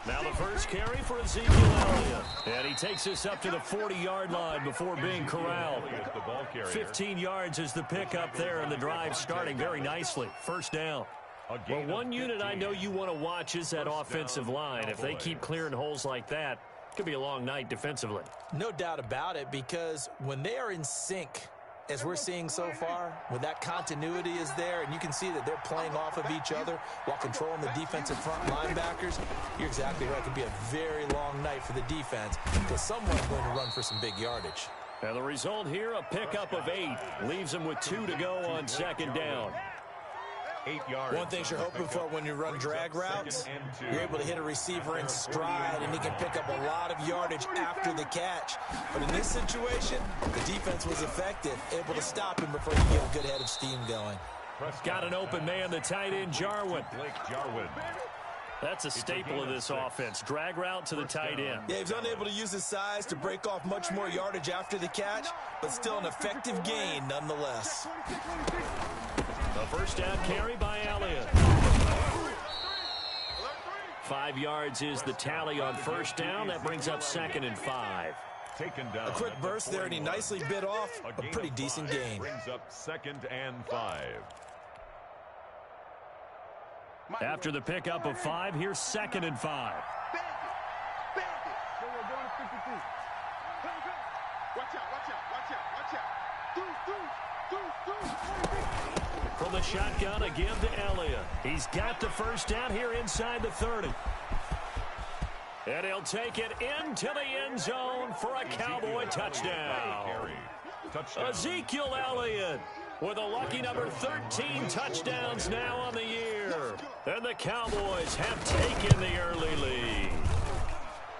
Now the first carry for Ezekiel Elliott. And he takes us up to the 40-yard line before being corralled. 15 yards is the pickup there, and the drive starting very nicely. First down. Well, one unit I know you want to watch is that offensive line. If they keep clearing holes like that, it could be a long night defensively. No doubt about it, because when they are in sync, as we're seeing so far, when that continuity is there and you can see that they're playing off of each other while controlling the defensive front linebackers, you're exactly right. It could be a very long night for the defense because someone's going to run for some big yardage. And the result here, a pickup of 8. Leaves them with 2 to go on second down. 8 yards. One thing you're hoping for when you run drag routes, you're able to hit a receiver in stride, and he can pick up a lot of yardage after the catch. But in this situation, the defense was effective, able to stop him before he get a good head of steam going. Got an open man, the tight end, Jarwin. Blake Jarwin. That's a staple of this offense. Drag route to the tight end. Yeah, he's unable to use his size to break off much more yardage after the catch, but still an effective gain nonetheless. The first down carry by Elliott. 5 yards is the tally on first down. That brings up 2nd and 5. Taken down. A quick burst there, and he nicely bit off a pretty decent gain. Brings up 2nd and 5. After the pickup of 5, here's 2nd and 5. From the shotgun, a give to Elliott. He's got the first down here inside the 30. And he'll take it into the end zone for a Cowboy touchdown. Ezekiel Elliott with a lucky number 13 touchdowns now on the year. And the Cowboys have taken the early lead.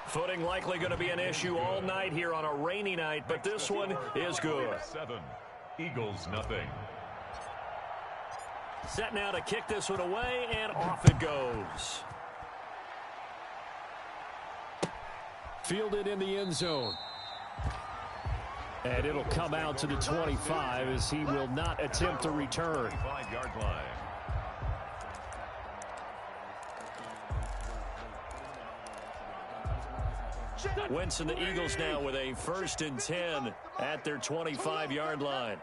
Footing likely going to be an issue all night here on a rainy night, but this one is good. 7. Eagles nothing. Set now to kick this one away, and off it goes. Fielded in the end zone. And it'll come out to the 25 as he will not attempt to return. 5-yard line. Wentz and the Eagles now with a 1st and 10 at their 25-yard line.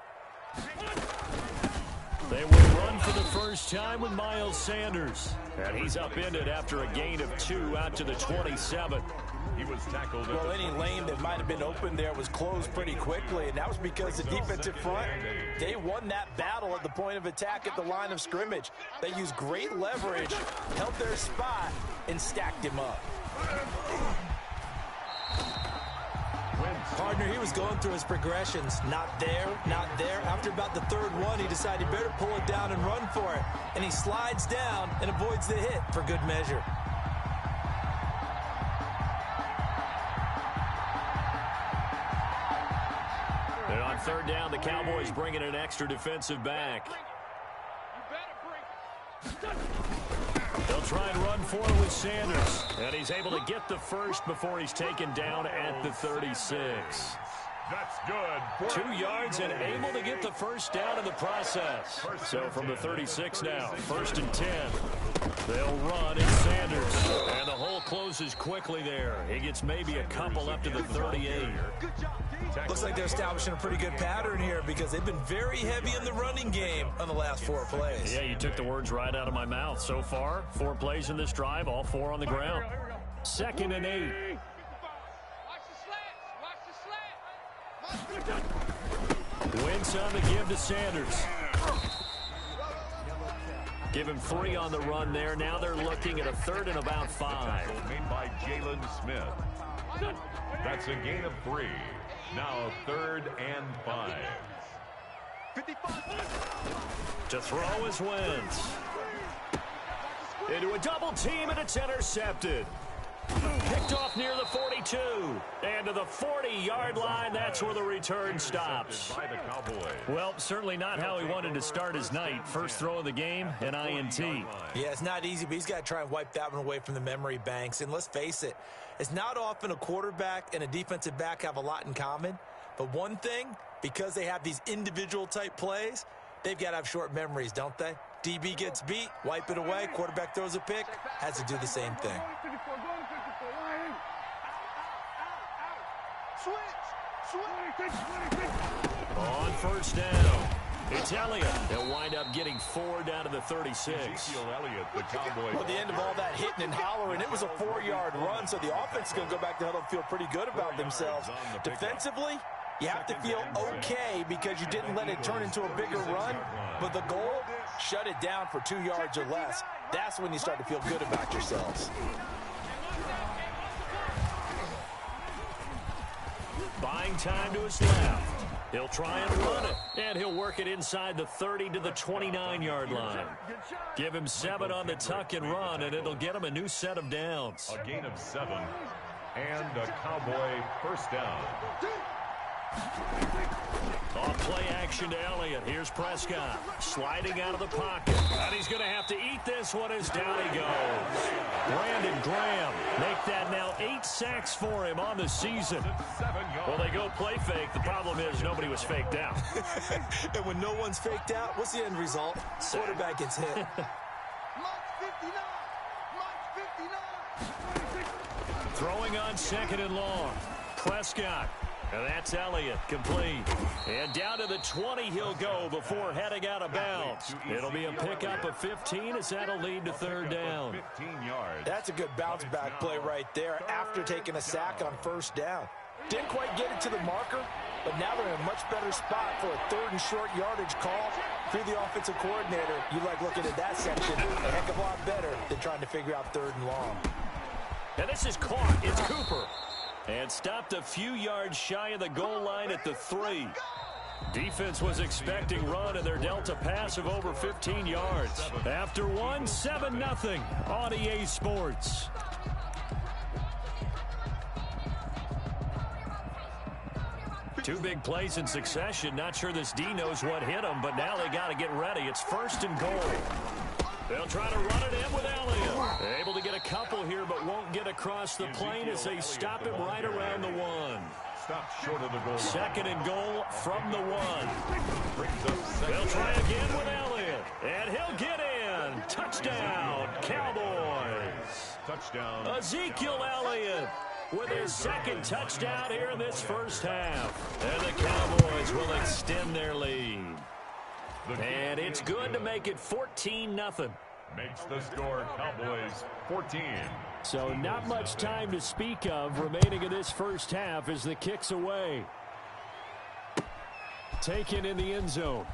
They will run for the first time with Miles Sanders. And he's upended after a gain of 2 out to the 27. He was tackled. Well, any lane that might have been open there was closed pretty quickly, and that was because the defensive front, they won that battle at the point of attack at the line of scrimmage. They used great leverage, held their spot, and stacked him up. Partner, he was going through his progressions. Not there, not there. After about the 3rd one, he decided he better pull it down and run for it. And he slides down and avoids the hit for good measure. And on 3rd down, the Cowboys bringing an extra defensive back. They'll try and run for it with Sanders. And he's able to get the first before he's taken down at the 36. That's good. 2 yards and able to get the first down in the process. So from the 36 now, 1st and 10. They'll run in Sanders. And the hole closes quickly there. He gets maybe a couple up to the 38. Looks like they're establishing a pretty good pattern here because they've been very heavy in the running game on the last 4 plays. Yeah, you took the words right out of my mouth. So far, 4 plays in this drive, all 4 on the ground. 2nd and 8. Wentz on the give to Sanders. Give him 3 on the run there. Now they're looking at a 3rd and about 5. Made by Jalen Smith. That's a gain of 3. Now 3rd and 5. To throw is Wentz. Into a double team, and it's intercepted. Picked off near the 42. And to the 40-yard line, that's where the return stops. By the Cowboys. Well, certainly not how he wanted to start his night. First throw of the game, an INT. Yeah, it's not easy, but he's got to try and wipe that one away from the memory banks. And let's face it, it's not often a quarterback and a defensive back have a lot in common. But one thing, because they have these individual type plays, They've got to have short memories, don't they? DB gets beat, wipe it away, quarterback throws a pick, has to do the same thing. On first down, it's Elliott. They'll wind up getting 4 down to the 36. Elliott, the Cowboy. Well, at the end of all that hitting and hollering, it was a 4-yard run, so the offense is going to go back to huddle and feel pretty good about themselves. Defensively, you have to feel okay because you didn't let it turn into a bigger run, but the goal, shut it down for 2 yards or less. That's when you start to feel good about yourselves. Buying time to his left. He'll try and run it, and he'll work it inside the 30 to the 29-yard line. Give him 7 on the tuck and run, and it'll get him a new set of downs. A gain of 7, and a Cowboy first down. Off play action to Elliott. Here's Prescott sliding out of the pocket. And he's going to have to eat this one as down he goes. Brandon Graham make that now 8 sacks for him on the season. Well, they go play fake. The problem is nobody was faked out. And when no one's faked out, what's the end result? Quarterback gets hit. Throwing on 2nd and long. Prescott. And that's Elliott, complete. And down to the 20 he'll go before heading out of bounds. It'll be a pickup of 15 as that'll lead to 3rd down. 15 yards. That's a good bounce back play right there after taking a sack on first down. Didn't quite get it to the marker, but now they're in a much better spot for a 3rd and short yardage call. Through the offensive coordinator, you like looking at that section a heck of a lot better than trying to figure out 3rd and long. And this is caught. It's Cooper. And stopped a few yards shy of the goal line at the 3. Defense was expecting run, and they're dealt a pass of over 15 yards. After 1, 7-0 on EA Sports. Two big plays in succession. Not sure this D knows what hit him, but now they got to get ready. It's 1st and goal. They'll try to run it in with Elliott. Able to get a couple here, but won't get across the plane as they stop him right around the 1. Stop short of the goal. 2nd and goal from the 1. They'll try again with Elliott, and he'll get in. Touchdown, Cowboys. Touchdown. Ezekiel Elliott with his 2nd touchdown here in this first half. And the Cowboys will extend their lead. And it's good to make it 14-0. Makes the score Cowboys 14. So not much time to speak of remaining in this first half as the kick's away. Taken in the end zone.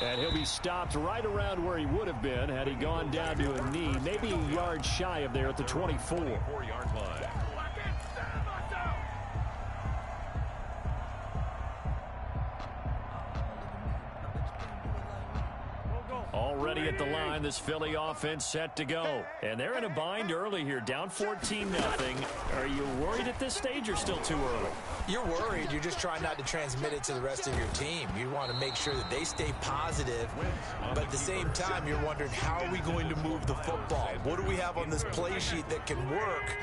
And he'll be stopped right around where he would have been had he gone down to a knee, maybe a yard shy of there at the 24. 4-yard line. Already at the line, this Philly offense set to go. And they're in a bind early here, down 14-0. Are you worried at this stage or still too early? You're worried. You're just trying not to transmit it to the rest of your team. You want to make sure that they stay positive, but at the same time, you're wondering, how are we going to move the football? What do we have on this play sheet that can work?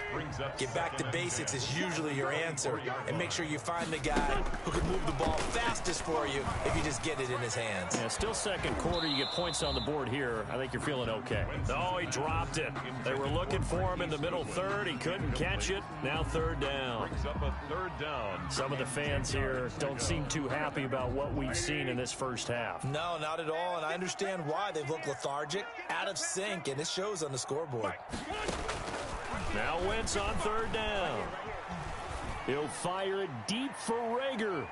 Get back to basics is usually your answer, and make sure you find the guy who can move the ball fastest for you if you just get it in his hands. Yeah, still 2nd quarter. You get points on the board here. I think you're feeling okay. Oh, he dropped it. They were looking for him in the middle 3rd. He couldn't catch it. Now 3rd down. Brings up a 3rd down. Some of the fans here don't seem too happy about what we've seen in this first half. No, not at all, and I understand why. They've looked lethargic, out of sync, and it shows on the scoreboard. Now Wentz on 3rd down. He'll fire it deep for Rager.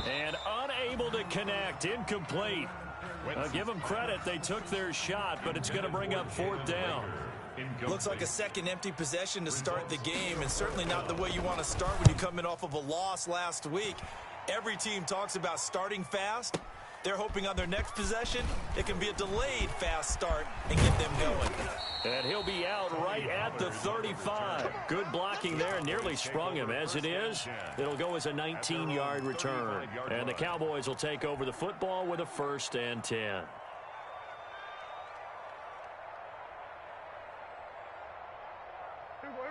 And unable to connect, incomplete. I'll give them credit. They took their shot, but it's going to bring up 4th down. Looks like a 2nd empty possession to start the game, and certainly not the way you want to start when you're coming off of a loss last week. Every team talks about starting fast. They're hoping on their next possession it can be a delayed fast start and get them going. And he'll be out right at the 35. Good blocking there, nearly sprung him. As it is, it'll go as a 19-yard return. And the Cowboys will take over the football with a 1st and 10.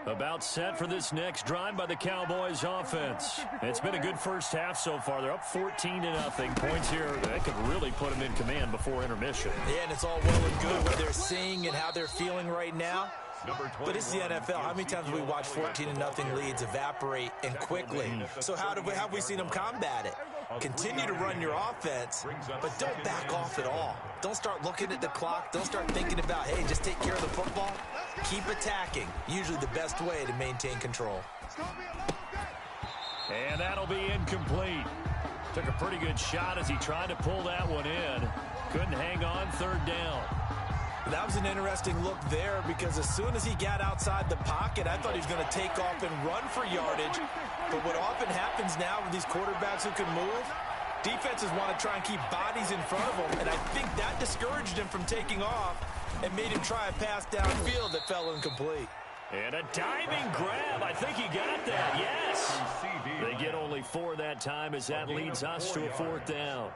About set for this next drive by the Cowboys offense. It's been a good first half so far. They're up 14-0. Points here that could really put them in command before intermission. Yeah, and it's all well and good what they're seeing and how they're feeling right now. But it's the NFL. How many times have we watched 14-0 leads evaporate and quickly? So how have we seen them combat it? Continue to run your offense, but don't back off at all. Don't start looking at the clock. Don't start thinking about, hey, just take care of the football. Keep attacking. Usually the best way to maintain control. And that'll be incomplete. Took a pretty good shot as he tried to pull that one in. Couldn't hang on, third down. That was an interesting look there because as soon as he got outside the pocket, I thought he was going to take off and run for yardage. But what often happens now with these quarterbacks who can move, defenses want to try and keep bodies in front of them, and I think that discouraged him from taking off and made him try a pass downfield that fell incomplete. And a diving grab. I think he got that, yes. They get only 4 that time as that leads us to a 4th down.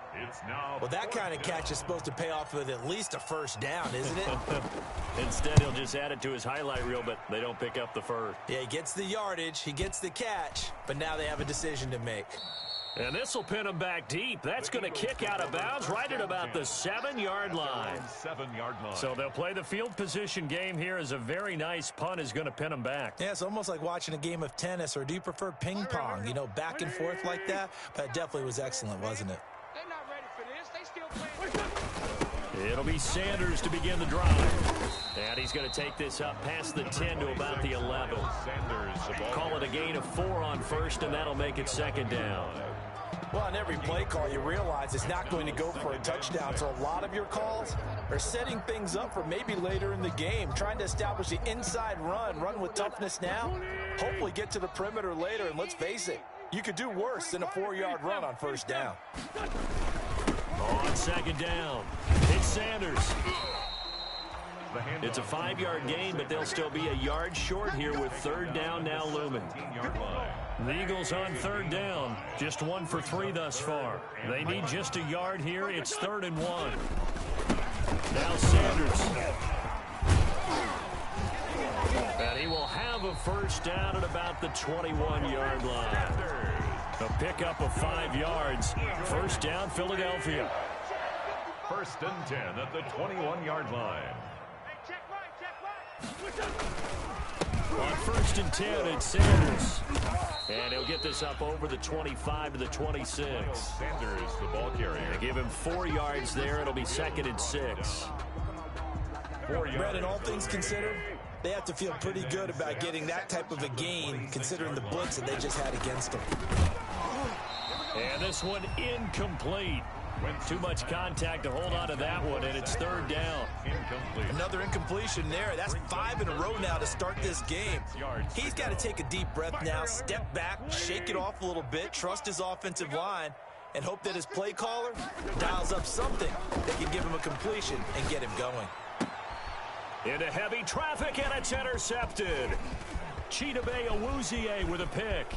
Well, that kind of catch is supposed to pay off with at least a first down, isn't it? Instead, he'll just add it to his highlight reel, but they don't pick up the first. Yeah, he gets the yardage, he gets the catch, but now they have a decision to make. And this will pin him back deep. That's going to kick out of bounds right at about the 7-yard line. So they'll play the field position game here as a very nice punt is going to pin him back. Yeah, it's almost like watching a game of tennis, or do you prefer ping pong? You know, back and forth like that? But it definitely was excellent, wasn't it? They're not ready for this. They still playing. It'll be Sanders to begin the drive. And he's going to take this up past the 10 to about the 11. Call it a gain of 4 on first, and that'll make it 2nd down. Well, on every play call, you realize it's not going to go for a touchdown, so a lot of your calls are setting things up for maybe later in the game, trying to establish the inside run with toughness now, hopefully get to the perimeter later, and let's face it, you could do worse than a 4-yard run on first down. On 2nd down, it's Sanders. It's a 5-yard gain, but they'll still be a yard short here with 3rd down now looming. The Eagles on 3rd down, just 1 for 3 thus far. They need just a yard here. It's 3rd and 1. Now Sanders. And he will have a first down at about the 21-yard line. A pickup of 5 yards. First down, Philadelphia. 1st and 10 at the 21-yard line. On 1st and 10, it's Sanders. And he'll get this up over the 25 to the 26. Sanders, the ball carrier. They give him 4 yards there. It'll be 2nd and 6. Brandon, all things considered, they have to feel pretty good about getting that type of a gain, considering the blitz that they just had against them. And this one incomplete. Too much contact to hold on to that one, and it's 3rd down. Incomplete. Another incompletion there. That's 5 in a row now to start this game. He's got to take a deep breath now, step back, shake it off a little bit, trust his offensive line, and hope that his play caller dials up something that can give him a completion and get him going. Into heavy traffic, and it's intercepted. Chidobe Awuzie with a pick.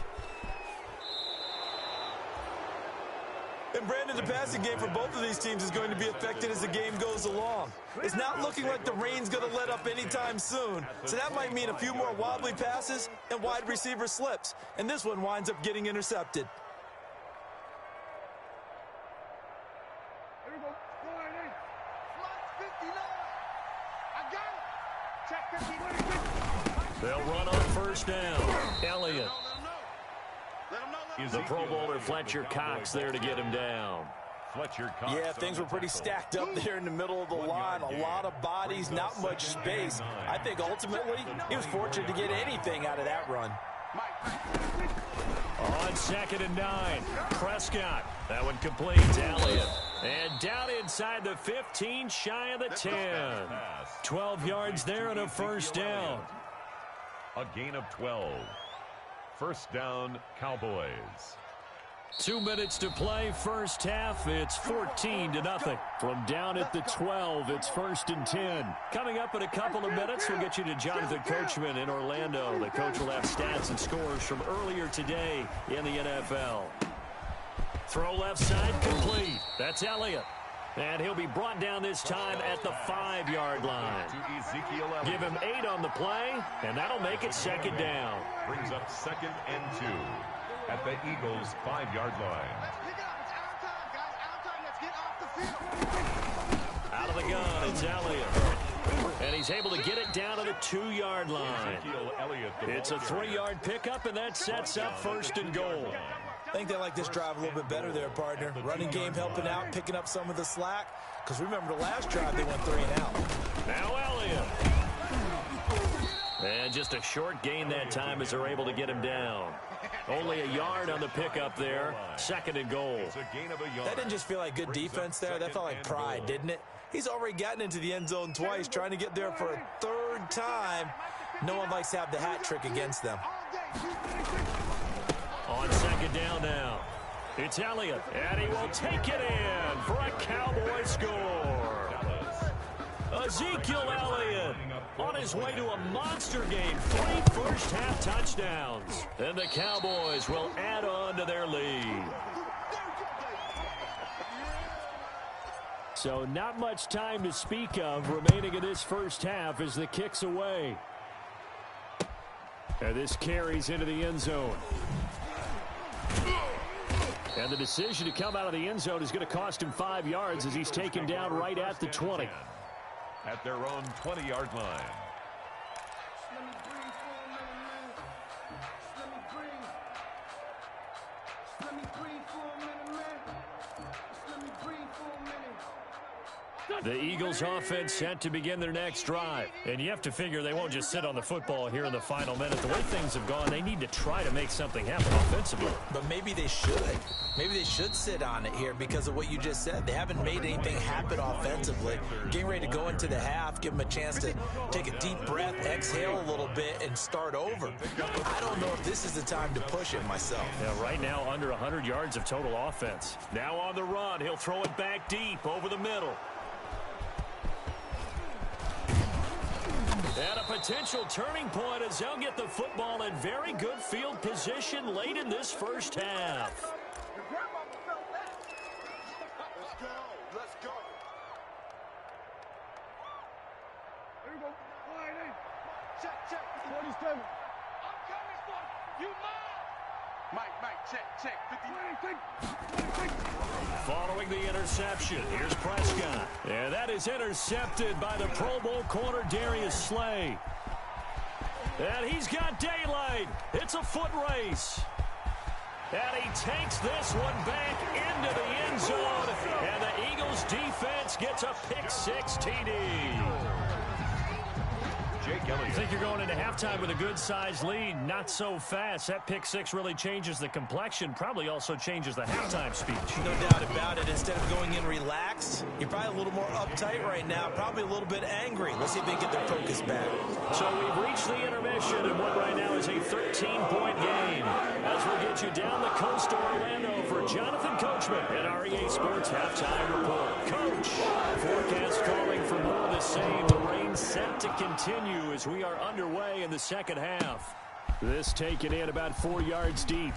And Brandon, the passing game for both of these teams is going to be affected as the game goes along. It's not looking like the rain's going to let up anytime soon, so that might mean a few more wobbly passes and wide receiver slips, and this one winds up getting intercepted. Here we go. Slot 59. I got it. Check 50. They'll run on 1st down. Elliott. The Pro Bowler Fletcher Cox there to get him down. Yeah, things were pretty stacked up there in the middle of the line. A lot of bodies, not much space. I think ultimately he was fortunate to get anything out of that run. On 2nd and 9, Prescott. That one completes. Elliott. And down inside the 15, shy of the 10. 12 yards there and a first down. A gain of 12. First down, Cowboys. 2 minutes to play, first half. It's 14-0. From down at the 12, it's 1st and 10. Coming up in a couple of minutes, we'll get you to Jonathan Coachman in Orlando. The coach will have stats and scores from earlier today in the NFL. Throw left side complete. That's Elliott. And he'll be brought down this time at the 5-yard line. Give him 8 on the play, and that'll make it second down. Brings up 2nd and 2 at the Eagles' 5-yard line. Out of the gun, it's Elliott. And he's able to get it down to the 2-yard line. It's a 3-yard pickup, and that sets up 1st and goal. I think they like this drive a little bit better there, partner. Running game helping out, picking up some of the slack. Because remember, the last drive they went 3 and out. Now Elliott. And just a short gain that time as they're able to get him down. Only a yard on the pickup there. 2nd and goal. That didn't just feel like good defense there. That felt like pride, didn't it? He's already gotten into the end zone twice, trying to get there for a 3rd time. No one likes to have the hat trick against them. On 2nd down now. It's Elliott, and he will take it in for a Cowboy score. Ezekiel Elliott on his way to a monster game. 3 first-half touchdowns. And the Cowboys will add on to their lead. So not much time to speak of remaining in this first half as the kick's away. And this carries into the end zone. And the decision to come out of the end zone is going to cost him 5 yards as he's taken down right at the 20. At their own 20-yard line. The Eagles offense set to begin their next drive. And you have to figure they won't just sit on the football here in the final minute. The way things have gone, they need to try to make something happen offensively. But maybe they should. Maybe they should sit on it here because of what you just said. They haven't made anything happen offensively. Getting ready to go into the half, give them a chance to take a deep breath, exhale a little bit, and start over. I don't know if this is the time to push it myself. Yeah, right now under 100 yards of total offense. Now on the run, he'll throw it back deep over the middle. And a potential turning point as they'll get the football in very good field position late in this first half. Let's go. Here we go. Check. 47. I'm coming for you. Mike, check. 50. Following the interception, here's Prescott. And that is intercepted by the Pro Bowl corner Darius Slay. And he's got daylight. It's a foot race. And he takes this one back into the end zone. And the Eagles defense gets a pick-6 TD. You think you're going into halftime with a good-sized lead? Not so fast. That pick-6 really changes the complexion, probably also changes the halftime speech. No doubt about it. Instead of going in relaxed, you're probably a little more uptight right now, probably a little bit angry. Let's see if they get their focus back. So we've reached the intermission in what right now is a 13-point game. As we'll get you down the coast to Orlando for Jonathan Coachman at our EA Sports Halftime Report. Coach, forecast calling for more of the same. The rain set to continue as we are underway in the second half. This taken in about 4 yards deep.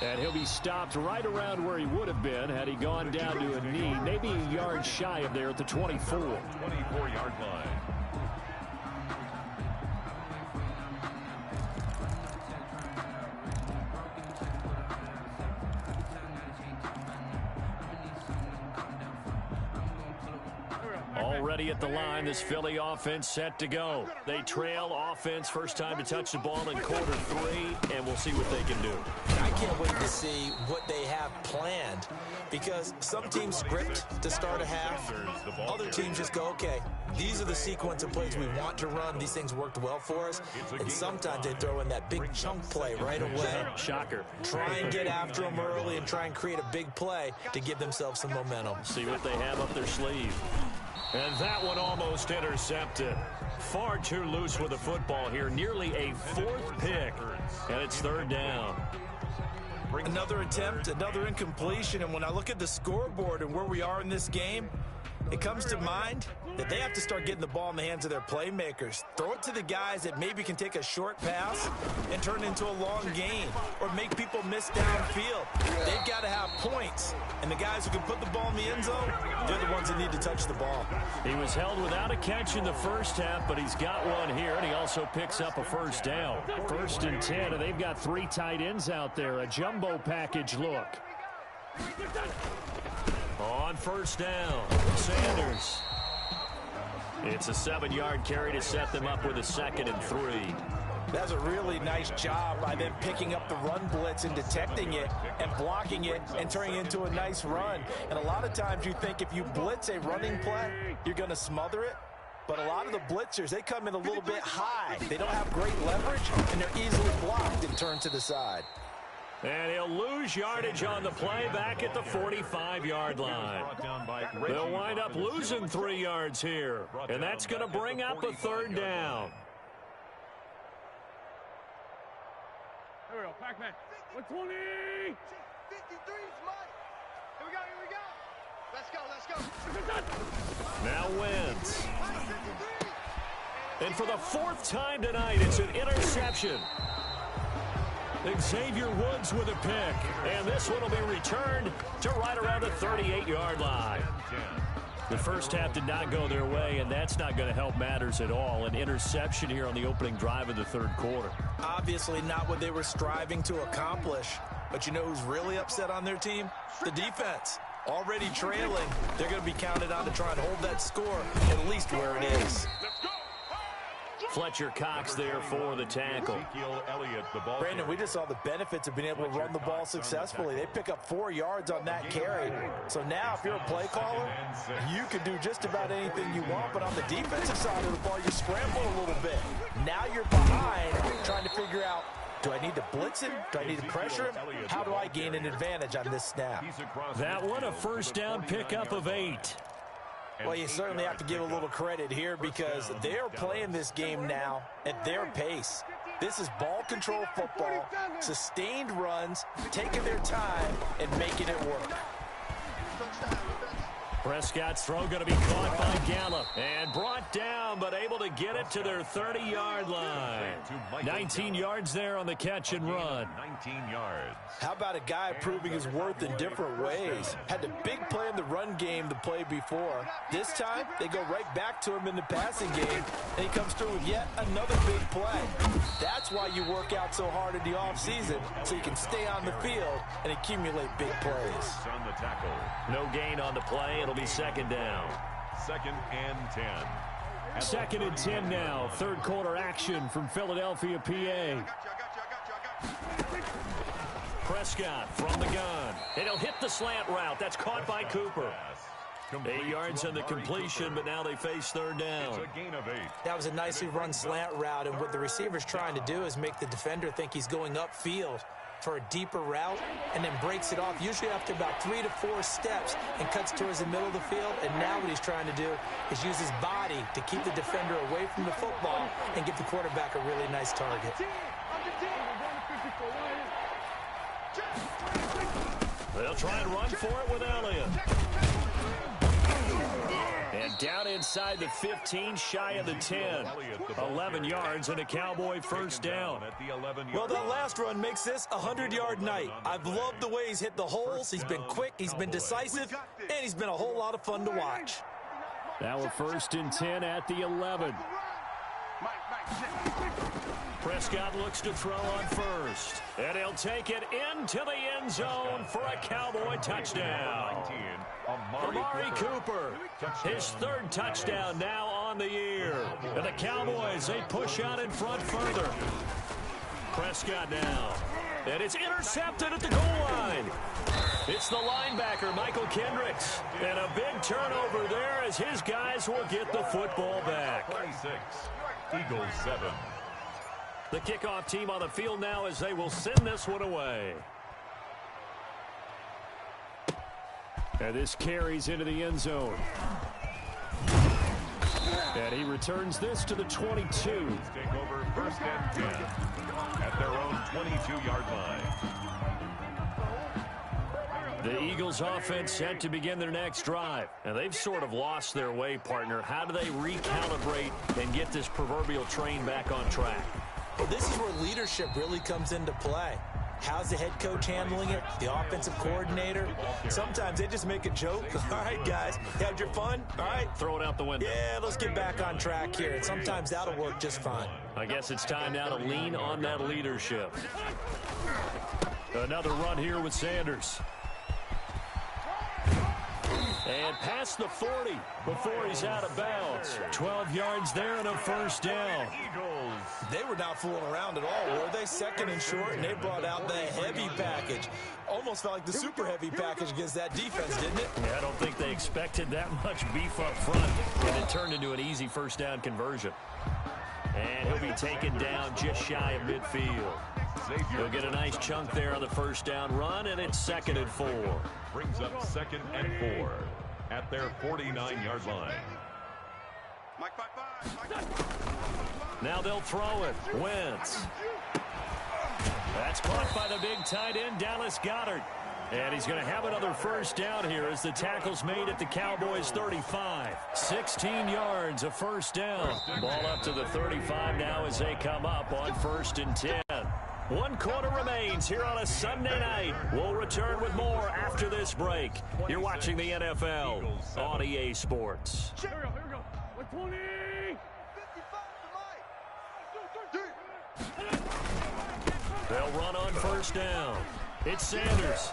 And he'll be stopped right around where he would have been had he gone down to a knee, maybe a yard shy of there at the 24. 24-yard line. Already at the line, this Philly offense set to go. They trail offense, first time to touch the ball in quarter 3, and we'll see what they can do. I can't wait to see what they have planned because some teams script to start a half. Other teams just go, okay, these are the sequence of plays we want to run. These things worked well for us. And sometimes they throw in that big chunk play right away. Shocker. Try and get after them early and try and create a big play to give themselves some momentum. See what they have up their sleeve. And that one almost intercepted. Far too loose with the football here. Nearly a 4th pick. And it's 3rd down. Another attempt, another incompletion. And when I look at the scoreboard and where we are in this game, it comes to mind that they have to start getting the ball in the hands of their playmakers. Throw it to the guys that maybe can take a short pass and turn it into a long gain or make people miss downfield. They've got to have points, and the guys who can put the ball in the end zone, they're the ones that need to touch the ball. He was held without a catch in the first half, but he's got one here, and he also picks up a first down. 1st and 10, and they've got 3 tight ends out there. A jumbo package look. On 1st down, Sanders. It's a 7-yard carry to set them up with a 2nd and 3. That's a really nice job by them picking up the run blitz and detecting it and blocking it and turning it into a nice run. And a lot of times you think if you blitz a running play, you're going to smother it. But a lot of the blitzers, they come in a little bit high. They don't have great leverage, and they're easily blocked and turned to the side. And he'll lose yardage on the play back at the 45-yard line. They'll wind up losing 3 yards here, and that's going to bring up a 3rd down. Here we go, Pac-Man. 120. 53 Mike. Here we go. Let's go. Now Wentz. And for the 4th time tonight, it's an interception. Xavier Woods with a pick, and this one will be returned to right around the 38-yard line. The first half did not go their way, and that's not going to help matters at all. An interception here on the opening drive of the 3rd quarter. Obviously not what they were striving to accomplish, but you know who's really upset on their team? The defense. Already trailing, they're going to be counted on to try and hold that score at least where it is. Fletcher Cox there for the tackle. Brandon, we just saw the benefits of being able to run the ball successfully. They pick up 4 yards on that carry. So now if you're a play caller, you can do just about anything you want. But on the defensive side of the ball, you scramble a little bit. Now you're behind trying to figure out, do I need to blitz him? Do I need to pressure him? How do I gain an advantage on this snap? That one a 1st down pickup of 8. Well, you certainly have to give a little credit here because they're playing this game now at their pace. This is ball control football, sustained runs, taking their time and making it work. Prescott's throw going to be caught by Gallup and brought down, but able to get it to their 30-yard line. 19 yards there on the catch and run. 19 yards. How about a guy proving his worth in different ways? Had the big play in the run game the play before. This time, they go right back to him in the passing game, and he comes through with yet another big play. That's why you work out so hard in the offseason, so you can stay on the field and accumulate big plays. On the tackle. No gain on the play. It'll be 2nd down. 2nd and 10. 2nd and 10 now. 3rd quarter action from Philadelphia, PA. Prescott from the gun. And he'll hit the slant route. That's caught by Cooper. 8 yards on the completion, but now they face 3rd down. It's a gain of 8. That was a nicely run slant route, and what the receiver's trying to do is make the defender think he's going upfield for a deeper route and then breaks it off, usually after about 3 to 4 steps, and cuts towards the middle of the field. And now what he's trying to do is use his body to keep the defender away from the football and give the quarterback a really nice target. They'll try and run for it with Elliott. And down inside the 15, shy of the 10. 11 yards and a Cowboy 1st down. Well, that last run makes this a 100-yard night. I've loved the way he's hit the holes. He's been quick, he's been decisive, and he's been a whole lot of fun to watch. Now a 1st and 10 at the 11. Prescott looks to throw on 1st. And he'll take it into the end zone for a Cowboy touchdown. Amari Cooper, his 3rd touchdown now on the year. And the Cowboys, they push out in front further. Prescott now. And it's intercepted at the goal line. It's the linebacker, Michael Kendricks. And a big turnover there as his guys will get the football back. 26, Eagles 7. The kickoff team on the field now as they will send this one away. And this carries into the end zone. And he returns this to the 22. Take over 1st and 10 at their own 22-yard line. The Eagles offense set to begin their next drive. And they've sort of lost their way, partner. How do they recalibrate and get this proverbial train back on track? Well, this is where leadership really comes into play. How's the head coach handling it? The offensive coordinator? Sometimes they just make a joke. All right, guys, had your fun? All right. Throw it out the window. Yeah, let's get back on track here. And sometimes that'll work just fine. I guess it's time now to lean on that leadership. Another run here with Sanders. And past the 40 before he's out of bounds. 12 yards there and a first down. They were not fooling around at all, were they? Second and short, and they brought out the heavy package. Almost felt like the super heavy package against that defense, didn't it? Yeah, I don't think they expected that much beef up front, and it turned into an easy first down conversion. And he'll be taken down just shy of midfield. He'll get a nice chunk there on the first down run, and it's 2nd and 4. Brings up 2nd and 4 at their 49-yard line. Now they'll throw it. Wentz. That's caught by the big tight end, Dallas Goedert. And he's going to have another first down here as the tackle's made at the Cowboys' 35. 16 yards, a first down. Ball up to the 35 now as they come up on 1st and 10. 1 quarter remains here on a Sunday night. We'll return with more after this break. You're watching the NFL on EA Sports. Here we go. 120. They'll run on first down. It's Sanders.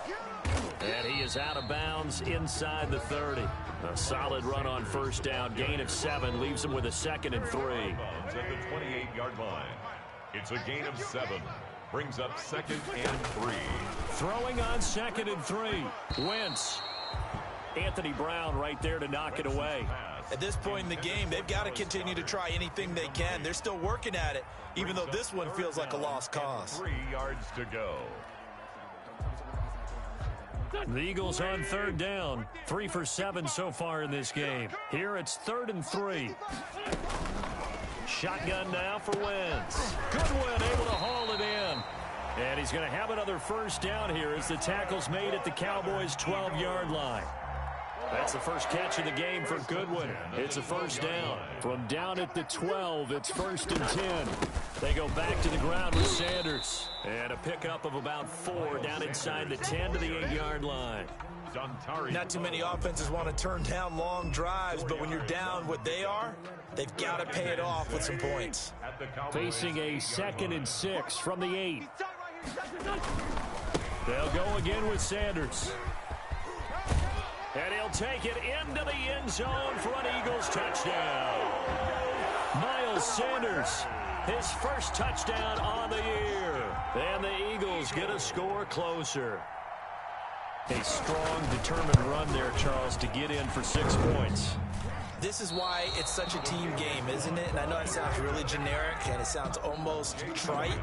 And he is out of bounds inside the 30. A solid run on first down. Gain of 7 leaves him with a 2nd and 3. At the 28-yard line. It's a gain of 7. Brings up 2nd and 3. Throwing on 2nd and 3. Wentz. Anthony Brown right there to knock it away. At this point in the game, they've got to continue to try anything they can. They're still working at it, even though this one feels like a lost cause. 3 yards to go. The Eagles on 3rd down. 3 for 7 so far in this game. Here it's 3rd and 3. Shotgun now for Wentz. Goodwin able to haul it in. And he's going to have another first down here as the tackle's made at the Cowboys' 12-yard line. That's the first catch of the game for Goodwin. It's a first down. From down at the 12, it's 1st and 10. They go back to the ground with Sanders. And a pickup of about 4 down inside the 10 to the 8-yard line. Not too many offenses want to turn down long drives, but when you're down what they are, they've got to pay it off with some points. Facing a 2nd and 6 from the 8. They'll go again with Sanders. And he'll take it into the end zone for an Eagles touchdown. Miles Sanders, his first touchdown on the year. And the Eagles get a score closer. A strong, determined run there, Charles, to get in for 6 points. This is why it's such a team game, isn't it? And I know it sounds really generic and it sounds almost trite,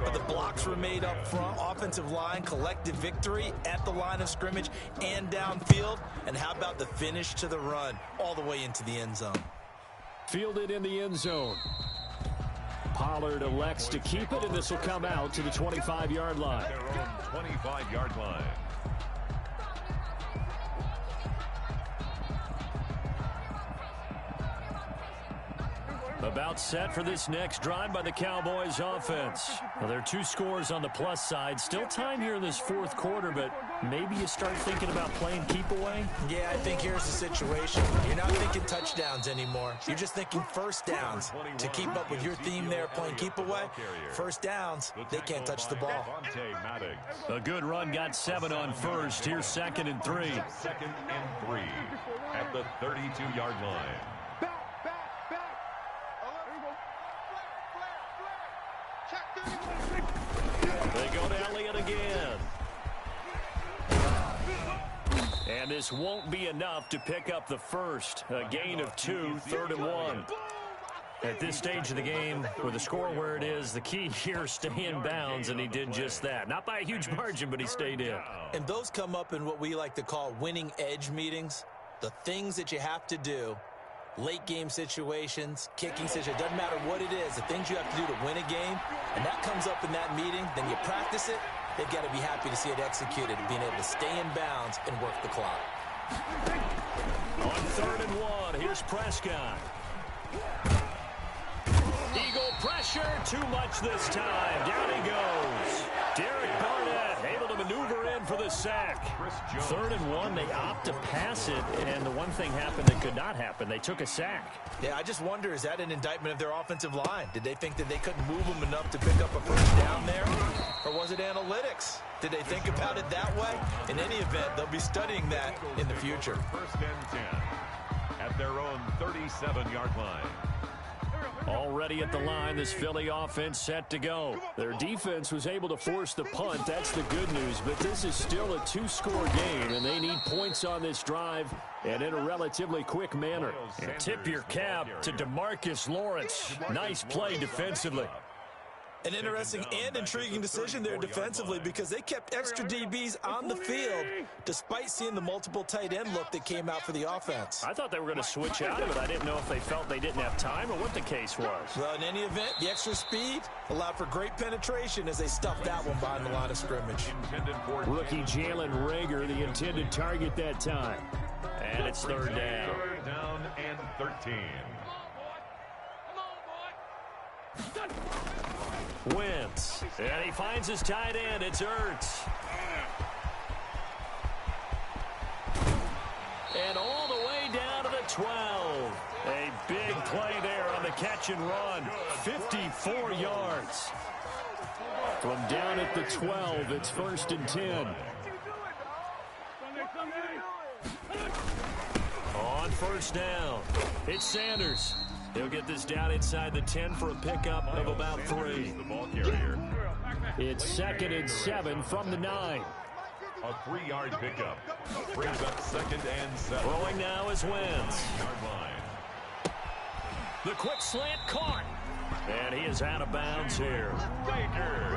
but the blocks were made up front, offensive line, collective victory at the line of scrimmage and downfield. And how about the finish to the run all the way into the end zone? Fielded in the end zone. Pollard elects to keep it, and this will come out to the 25-yard line. Their own 25-yard line. About set for this next drive by the Cowboys offense. Well, there are 2 scores on the plus side. Still time here in this 4th quarter, but maybe you start thinking about playing keep away? Yeah, I think here's the situation. You're not thinking touchdowns anymore. You're just thinking first downs. To keep up with your theme there, playing keep away, first downs, they can't touch the ball. A good run got 7 on first. Here's 2nd and 3. 2nd and 3 at the 32-yard line. They go to Elliott again. And this won't be enough to pick up the first. A gain of 2, 3rd and 1. At this stage of the game, with the score where it is, the key here, stay in bounds, and he did just that. Not by a huge margin, but he stayed in. And those come up in what we like to call winning edge meetings. The things that you have to do, late game situations, kicking situations, doesn't matter what it is, the things you have to do to win a game, and that comes up in that meeting, then you practice it, they've got to be happy to see it executed, being able to stay in bounds and work the clock. On 3rd and 1, here's Prescott. Eagle pressure, too much this time. Down he goes. Derek Barnett able to maneuver in for the sack. 3rd and 1, they opt to pass it, and the one thing happened that could not happen. They took a sack. Yeah, I just wonder, is that an indictment of their offensive line? Did they think that they couldn't move them enough to pick up a first down there? Or was it analytics? Did they think about it that way? In any event, they'll be studying that in the future. 1st and 10 at their own 37-yard line. Already at the line, this Philly offense set to go. Their defense was able to force the punt. That's the good news. But this is still a 2-score game, and they need points on this drive and in a relatively quick manner. And tip your cap to DeMarcus Lawrence. Nice play defensively. An interesting and intriguing decision there defensively because they kept extra DBs on the field despite seeing the multiple tight end look that came out for the offense. I thought they were going to switch out of it. I didn't know if they felt they didn't have time or what the case was. Well, in any event, the extra speed allowed for great penetration as they stuffed that one behind the line of scrimmage. Rookie Jalen Reagor, the intended target that time. And it's 3rd down. 3rd down and 13. Wentz. And he finds his tight end. It's Ertz. And all the way down to the 12. A big play there on the catch and run. 54 yards. From down at the 12, it's 1st and 10. On 1st down, it's Sanders. He'll get this down inside the 10 for a pickup of about 3. The ball carrier. It's 2nd and 7 from the 9. A 3-yard pickup. Brings up 2nd and 7. Throwing now is Wentz. Yard line. The quick slant caught. And he is out of bounds here.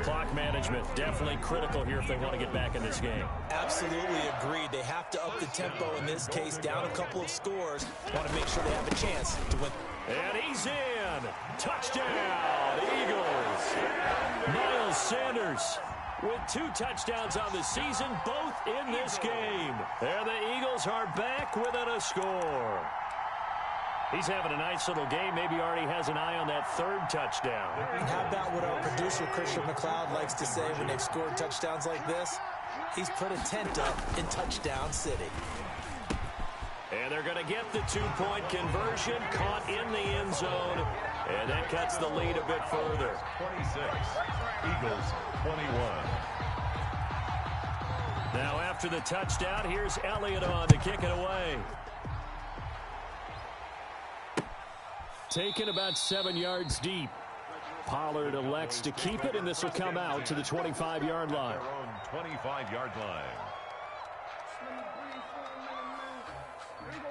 Clock management definitely critical here if they want to get back in this game. Absolutely agreed. They have to up the tempo in this case, down a couple of scores. Want to make sure they have a chance to win. And he's in. Touchdown, Eagles. Miles Sanders with 2 touchdowns on the season, both in this game. And the Eagles are back within a score. He's having a nice little game. Maybe already has an eye on that 3rd touchdown. And how about what our producer, Christian McLeod, likes to say when they've scored touchdowns like this? He's put a tent up in Touchdown City. And they're going to get the 2-point conversion, caught in the end zone. And that cuts the lead a bit further. 26. Eagles 21. Now after the touchdown, here's Elliott on to kick it away. Taken about 7 yards deep. Pollard elects to keep it, and this will come out to the 25-yard line. Their own 25-yard line.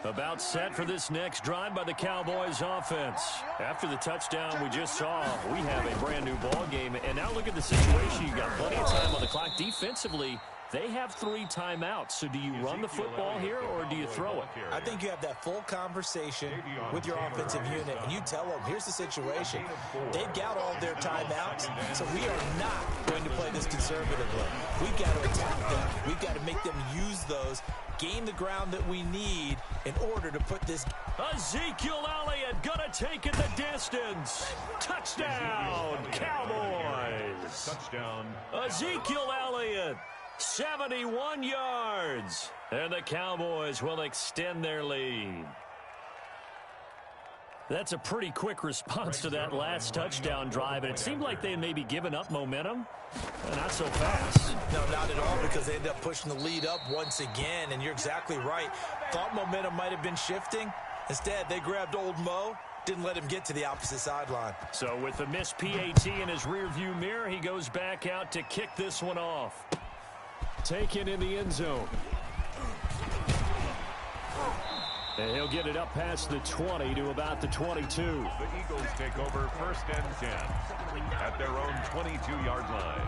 About set for this next drive by the Cowboys offense. After the touchdown we just saw, we have a brand new ball game. And now look at the situation. You got plenty of time on the clock. Defensively, they have 3 timeouts. So do you run the football here or do you throw it? I think you have that full conversation with your offensive unit, and you tell them, here's the situation. They've got all their timeouts, so we are not going to play this conservatively. We've got to attack them. We've got to make them use those, gain the ground that we need in order to put this. Ezekiel Elliott gonna take it the distance. Touchdown, Cowboys. Touchdown. Ezekiel Elliott, 71 yards. And the Cowboys will extend their lead. That's a pretty quick response to that last touchdown drive. And it seemed like they had maybe given up momentum. Not so fast. No, not at all, because they ended up pushing the lead up once again. And you're exactly right. Thought momentum might have been shifting. Instead, they grabbed old Mo, didn't let him get to the opposite sideline. So with the missed PAT in his rearview mirror, he goes back out to kick this one off. Taken in the end zone. And he'll get it up past the 20 to about the 22. The Eagles take over 1st and 10 at their own 22-yard line.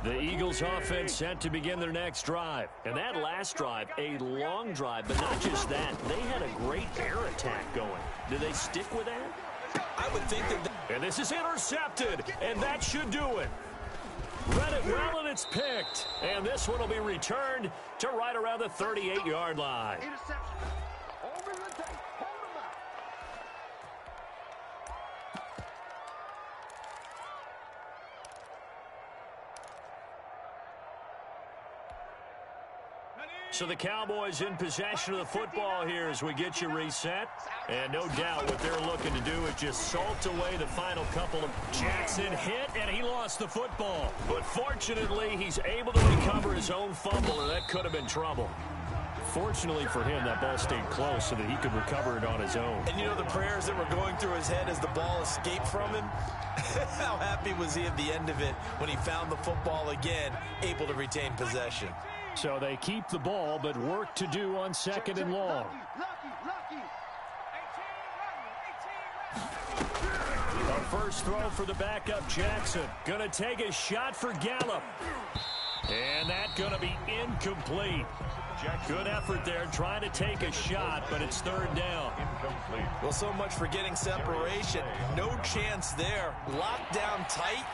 The Eagles offense set to begin their next drive. And that last drive, a long drive, but not just that. They had a great air attack going. Do they stick with that? I would think that... And this is intercepted, and that should do it. Read it well, and it's picked. And this one will be returned to right around the 38-yard line. Interception. Over the tape. Hold him out. So the Cowboys in possession of the football here as we get you reset. And no doubt what they're looking to do is just salt away the final couple of... Jackson hit, and he lost the football. But fortunately, he's able to recover his own fumble, and that could have been trouble. Fortunately for him, that ball stayed close so that he could recover it on his own. And you know the prayers that were going through his head as the ball escaped from him? How happy was he at the end of it when he found the football again, able to retain possession? So they keep the ball, but work to do on second and long. Our first throw for the backup Jackson. Going to take a shot for Gallup. And that's going to be incomplete. Good effort there trying to take a shot, but it's third down. Incomplete. Well, so much for getting separation. No chance there. Locked down tight,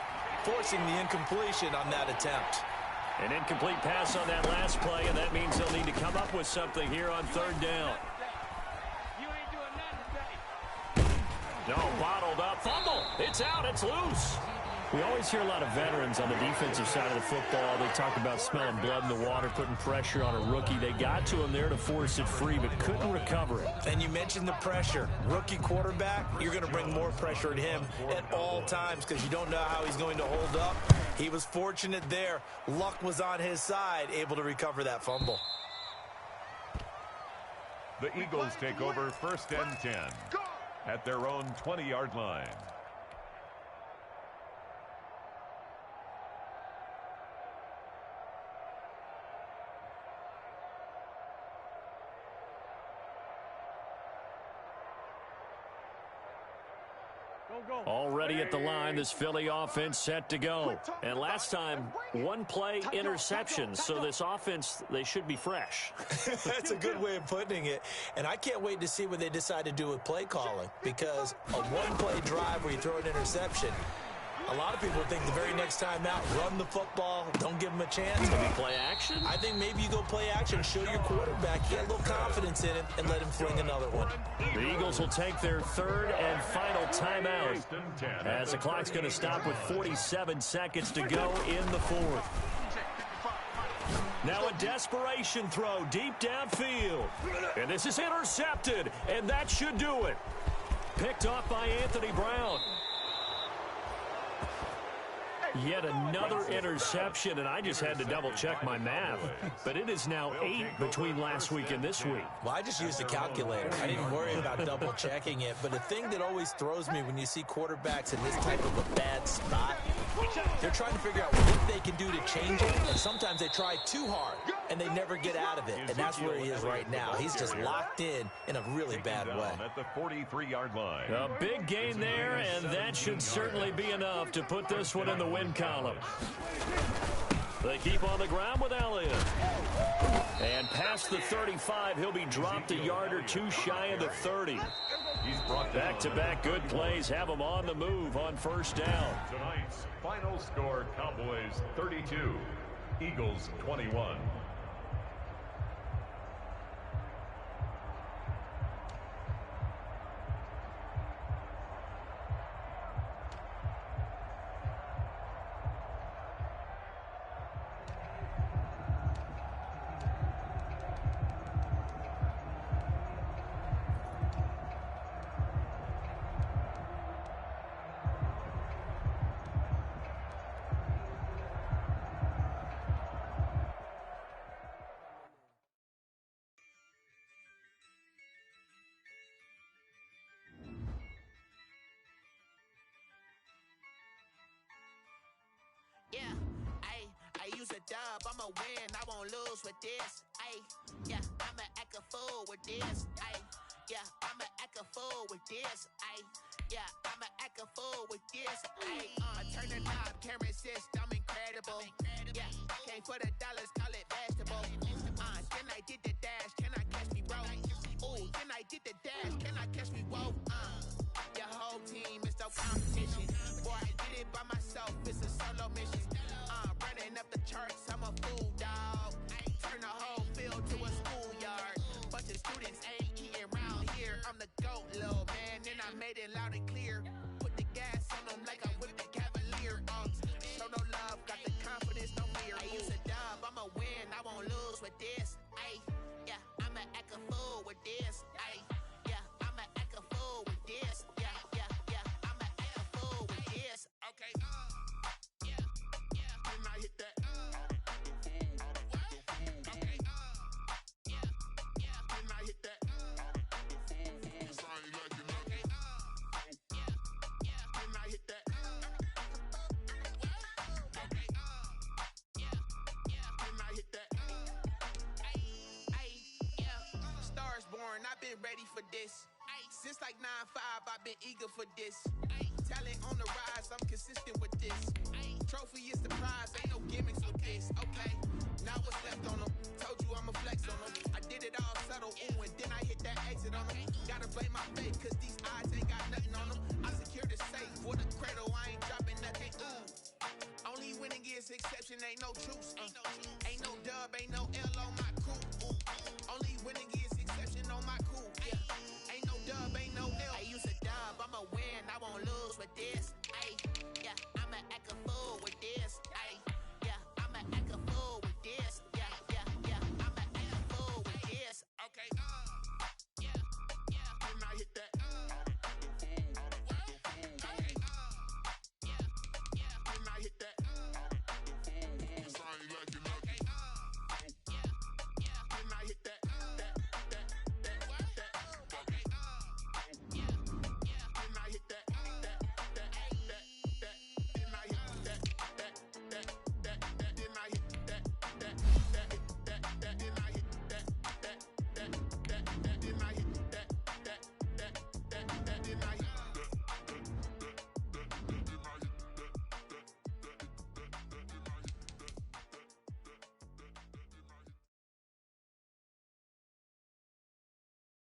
forcing the incompletion on that attempt. An incomplete pass on that last play, and that means they'll need to come up with something here on third down. You ain't doing nothing today. No, bottled up. Fumble. It's out. It's loose. We always hear a lot of veterans on the defensive side of the football. They talk about smelling blood in the water, putting pressure on a rookie. They got to him there to force it free, but couldn't recover it. And you mentioned the pressure. Rookie quarterback, you're going to bring more pressure at him at all times because you don't know how he's going to hold up. He was fortunate there. Luck was on his side, able to recover that fumble. The Eagles take over first and 10 at their own 20-yard line. Already at the line, this Philly offense set to go. And last time, one play interception. So this offense, they should be fresh. That's a good way of putting it. And I can't wait to see what they decide to do with play calling, because a one-play drive where you throw an interception, a lot of people think the very next time out, run the football, don't give him a chance. Maybe play action? I think maybe you go play action, show your quarterback, get a little confidence in him, and let him fling another one. The Eagles will take their third and final timeout as the clock's going to stop with 47 seconds to go in the fourth. Now a desperation throw deep downfield. And this is intercepted, and that should do it. Picked off by Anthony Brown. Yet another interception, and I just had to double-check my math. But it is now 8 between last week and this week. Well, I just used a calculator. I didn't worry about double-checking it. But the thing that always throws me when you see quarterbacks in this type of a bad spot, they're trying to figure out what they can do to change it. And sometimes they try too hard, and they never get out of it. And that's where he is right now. He's just locked in a really bad way. At the 43-yard line. A big gain there, and that should certainly be enough to put this one in the win column. They keep on the ground with Elliott. And past the 35, he'll be dropped a yard or two shy of the 30. He's brought down. Back-to-back good plays have him on the move on first down. Tonight's final score, Cowboys 32, Eagles 21. Yeah, I use a dub, I'ma win, I won't lose with this. Yeah, I'ma act a fool with this. Yeah, I'ma act a fool with this. Yeah, I'ma act a fool with this. I turn the knob, can't resist, I'm incredible. incredible. Yeah, came for the dollars, call it vegetable. Then I did the dash, can I catch me, bro? Ooh, then I did the dash, can I catch me, whoa? Your whole team is no competition. Boy, I did it by myself, it's a solo mission. Running up the charts, I'm a fool, dog. Turn the whole field to a schoolyard. Bunch of students ain't eating round here. I'm the GOAT, little man, and I made it loud and clear. Put the gas on them like I whipped the Cavalier. Show no love, got the confidence, no fear. I use a dub, I'ma win, I won't lose with this. Ay, yeah, I'ma act a fool with this. Ay, yeah, I'ma act a fool with this. Yeah, yeah, yeah, I'ma act a fool with this. Okay, yeah, yeah, then I hit that. Okay, yeah, yeah, then I hit that. I've been ready for this. Since like 9-5, I've been eager for this. Talent on the rise, I'm consistent with this. Trophy is the prize, ain't no gimmicks with this. Okay, now what's left on them? Told you I'ma flex on them. I did it all subtle, ooh, and then I hit that exit on them. Gotta blame my fate, cause these eyes ain't got nothing on them. I secured the safe for the cradle, I ain't dropping nothing, ooh. Only winning is exception, ain't no truce. Ain't no dub, ain't no L on my crew. Only winning